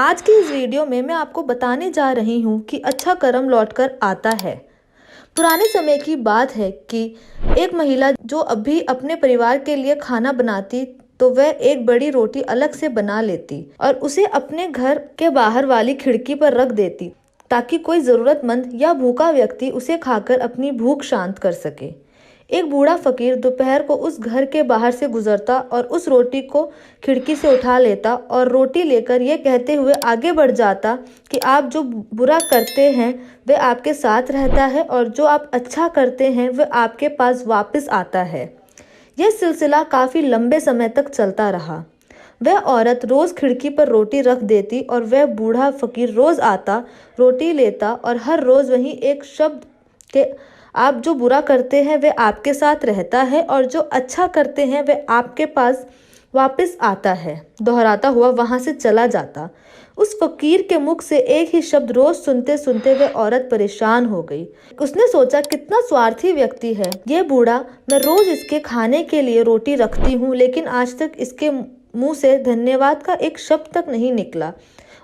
आज की इस वीडियो में मैं आपको बताने जा रही हूँ कि अच्छा कर्म लौटकर आता है। पुराने समय की बात है कि एक महिला जो अभी अपने परिवार के लिए खाना बनाती तो वह एक बड़ी रोटी अलग से बना लेती और उसे अपने घर के बाहर वाली खिड़की पर रख देती ताकि कोई जरूरतमंद या भूखा व्यक्ति उसे खाकर अपनी भूख शांत कर सके। एक बूढ़ा फकीर दोपहर को उस घर के बाहर से गुजरता और उस रोटी को खिड़की से उठा लेता और रोटी लेकर यह कहते हुए आगे बढ़ जाता कि आप जो बुरा करते हैं वह आपके साथ रहता है और जो आप अच्छा करते हैं वह आपके पास वापस आता है। यह सिलसिला काफी लंबे समय तक चलता रहा। वह औरत रोज खिड़की पर रोटी रख देती और वह बूढ़ा फकीर रोज आता, रोटी लेता और हर रोज वही एक शब्द के आप जो बुरा करते हैं वह आपके साथ रहता है और जो अच्छा करते हैं वह आपके पास वापस आता है दोहराता हुआ वहां से चला जाता। उस फकीर के मुख से एक ही शब्द रोज सुनते सुनते वह औरत परेशान हो गई। उसने सोचा कितना स्वार्थी व्यक्ति है ये बूढ़ा, मैं रोज इसके खाने के लिए रोटी रखती हूँ लेकिन आज तक इसके मुंह से धन्यवाद का एक शब्द तक नहीं निकला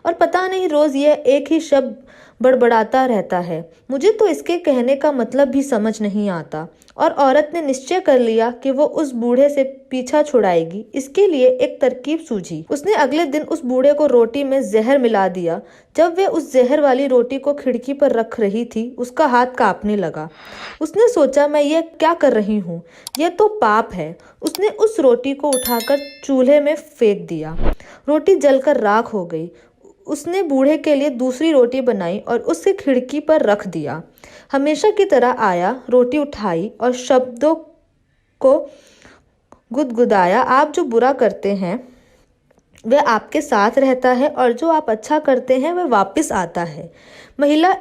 और पता नहीं रोज यह एक ही शब्द बड़बड़ाता रहता है। मुझे तो इसके कहने का मतलब भी समझ नहीं आता। और औरत ने निश्चय कर लिया कि वो उस बूढ़े से पीछा छुड़ाएगी। इसके लिए एक तरकीब सूझी। उसने अगले दिन उस बूढ़े को रोटी में जहर मिला दिया। जब वे उस जहर वाली रोटी को खिड़की पर रख रही थी उसका हाथ कांपने लगा। उसने सोचा मैं ये क्या कर रही हूँ, यह तो पाप है। उसने उस रोटी को उठाकर चूल्हे में फेंक दिया। रोटी जलकर राख हो गई। उसने बूढ़े के लिए दूसरी रोटी बनाई और उसे खिड़की पर रख दिया। हमेशा की तरह आया, रोटी उठाई और शब्दों को गुदगुदाया, आप जो बुरा करते हैं वह आपके साथ रहता है और जो आप अच्छा करते हैं वह वापस आता है। महिला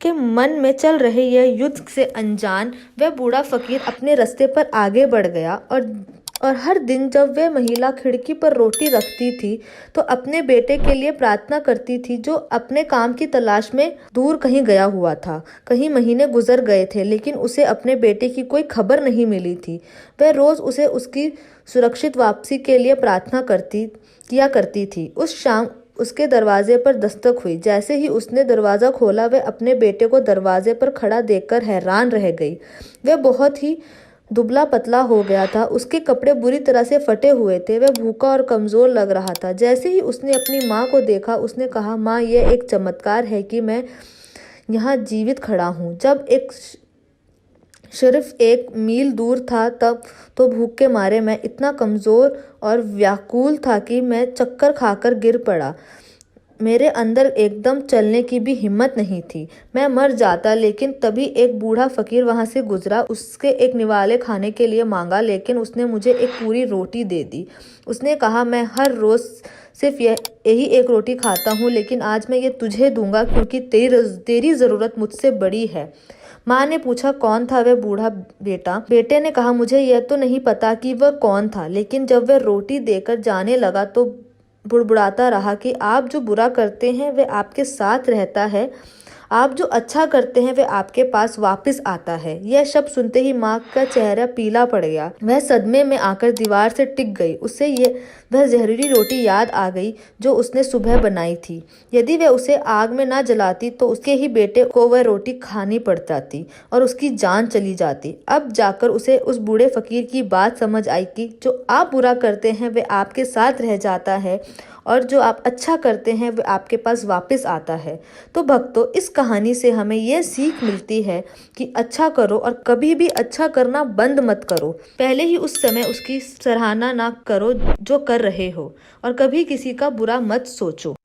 के मन में चल रहे यह युद्ध से अनजान वह बूढ़ा फकीर अपने रास्ते पर आगे बढ़ गया और हर दिन जब वह महिला खिड़की पर रोटी रखती थी तो अपने बेटे के लिए प्रार्थना करती थी जो अपने काम की तलाश में दूर कहीं गया हुआ था। कहीं महीने गुजर गए थे लेकिन उसे अपने बेटे की कोई खबर नहीं मिली थी। वह रोज उसे उसकी सुरक्षित वापसी के लिए प्रार्थना किया करती थी। उस शाम उसके दरवाजे पर दस्तक हुई। जैसे ही उसने दरवाजा खोला वह अपने बेटे को दरवाजे पर खड़ा देखकर हैरान रह गई। वह बहुत ही दुबला पतला हो गया था, उसके कपड़े बुरी तरह से फटे हुए थे, वह भूखा और कमजोर लग रहा था। जैसे ही उसने अपनी माँ को देखा उसने कहा, माँ यह एक चमत्कार है कि मैं यहाँ जीवित खड़ा हूँ। जब सिर्फ 1 मील दूर था तब तो भूख के मारे मैं इतना कमजोर और व्याकुल था कि मैं चक्कर खाकर गिर पड़ा। मेरे अंदर एकदम चलने की भी हिम्मत नहीं थी, मैं मर जाता। लेकिन तभी एक बूढ़ा फकीर वहां से गुजरा। उसके एक निवाले खाने के लिए मांगा लेकिन उसने मुझे एक पूरी रोटी दे दी। उसने कहा, मैं हर रोज सिर्फ यही एक रोटी खाता हूँ लेकिन आज मैं ये तुझे दूंगा क्योंकि तेरी जरूरत मुझसे बड़ी है। माँ ने पूछा, कौन था वह बूढ़ा बेटा? बेटे ने कहा, मुझे यह तो नहीं पता कि वह कौन था, लेकिन जब वह रोटी देकर जाने लगा तो बुड़बुड़ाता रहा कि आप जो बुरा करते हैं वह आपके साथ रहता है, आप जो अच्छा करते हैं वह आपके पास वापस आता है। यह शब्द सुनते ही माँ का चेहरा पीला पड़ गया। वह सदमे में आकर दीवार से टिक गई। उसे वह जहरीली रोटी याद आ गई जो उसने सुबह बनाई थी। यदि वह उसे आग में ना जलाती तो उसके ही बेटे को वह रोटी खानी पड़ जाती और उसकी जान चली जाती। अब जाकर उसे उस बूढ़े फकीर की बात समझ आई कि जो आप बुरा करते हैं वह आपके साथ रह जाता है और जो आप अच्छा करते हैं वह आपके पास वापस आता है। तो भक्तों, इस कहानी से हमें यह सीख मिलती है कि अच्छा करो और कभी भी अच्छा करना बंद मत करो। पहले ही उस समय उसकी सराहना ना करो जो कर रहे हो और कभी किसी का बुरा मत सोचो।